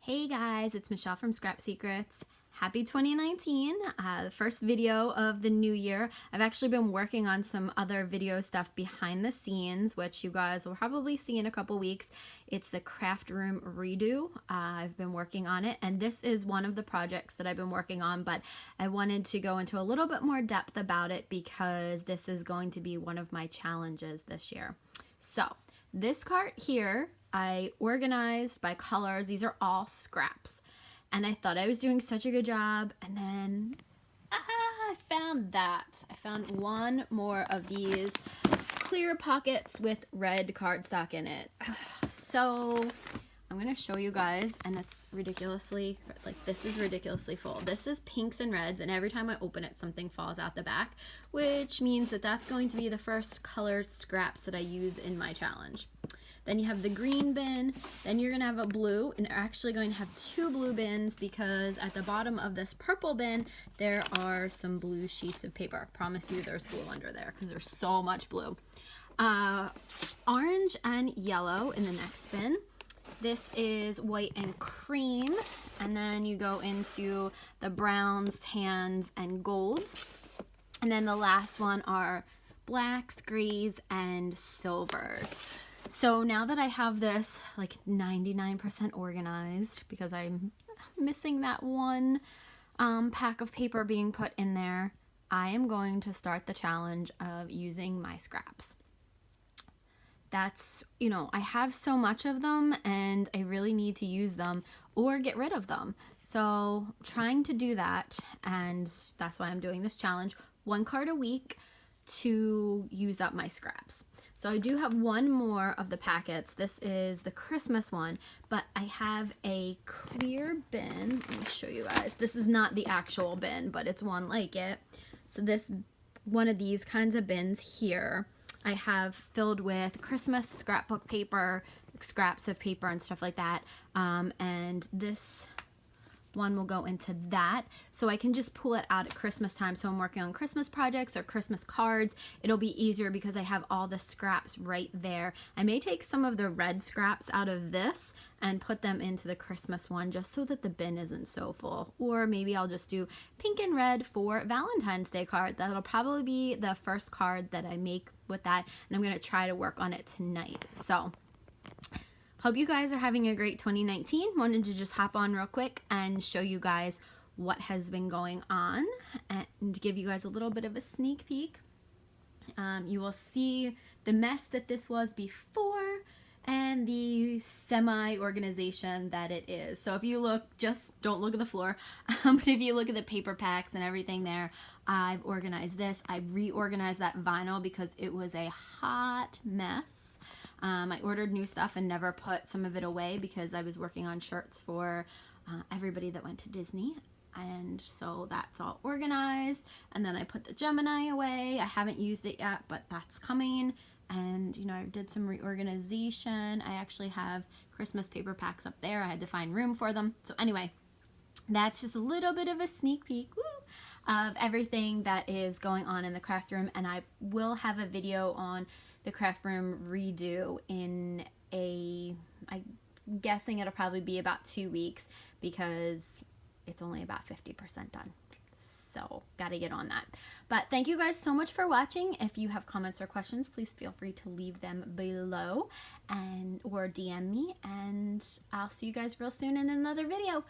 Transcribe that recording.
Hey guys, it's Michelle from Scrap Secrets. Happy 2019, the first video of the new year. I've actually been working on some other video stuff behind the scenes, which you guys will probably see in a couple weeks. It's the craft room redo. I've been working on it, and this is one of the projects that I've been working on, but I wanted to go into a little bit more depth about it because this is going to be one of my challenges this year. So this cart here, I organized by colors. These are all scraps. And I thought I was doing such a good job. And then I found that. I found one more of these clear pockets with red cardstock in it. So I'm going to show you guys. And it's ridiculously, this is ridiculously full. This is pinks and reds. And every time I open it, something falls out the back. Which means that that's going to be the first colored scraps that I use in my challenge. Then you have the green bin, then you're gonna have a blue, and you're actually going to have two blue bins because at the bottom of this purple bin, there are some blue sheets of paper. I promise you there's blue under there because there's so much blue. Orange and yellow in the next bin. This is white and cream, and then you go into the browns, tans, and golds. And then the last one are blacks, grays, and silvers. So now that I have this like 99% organized, because I'm missing that one pack of paper being put in there, I am going to start the challenge of using my scraps. That's, I have so much of them and I really need to use them or get rid of them. So trying to do that, and that's why I'm doing this challenge, 1 card a week to use up my scraps. So I do have one more of the packets. This is the Christmas one, but I have a clear bin. Let me show you guys. This is not the actual bin, but it's one like it. So this, one of these kinds of bins here, I have filled with Christmas scrapbook paper, scraps of paper and stuff like that. And this one will go into that, so I can just pull it out at Christmas time. So I'm working on Christmas projects or Christmas cards. It'll be easier because I have all the scraps right there. I may take some of the red scraps out of this and put them into the Christmas one just so that the bin isn't so full. Or maybe I'll just do pink and red for Valentine's Day card. That'll probably be the first card that I make with that, and I'm gonna try to work on it tonight. So hope you guys are having a great 2019. Wanted to just hop on real quick and show you guys what has been going on and give you guys a little bit of a sneak peek. You will see the mess that this was before and the semi-organization that it is. So if you look, just don't look at the floor, but if you look at the paper packs and everything there, I've organized this. I've reorganized that vinyl because it was a hot mess. I ordered new stuff and never put some of it away because I was working on shirts for everybody that went to Disney. And so that's all organized. And then I put the Gemini away. I haven't used it yet, but that's coming. And, I did some reorganization. I actually have Christmas paper packs up there. I had to find room for them. So anyway, that's just a little bit of a sneak peek of everything that is going on in the craft room. And I will have a video on the craft room redo in I'm guessing it'll probably be about 2 weeks because it's only about 50% done. So gotta get on that. But thank you guys so much for watching. If you have comments or questions, please feel free to leave them below or DM me, and I'll see you guys real soon in another video.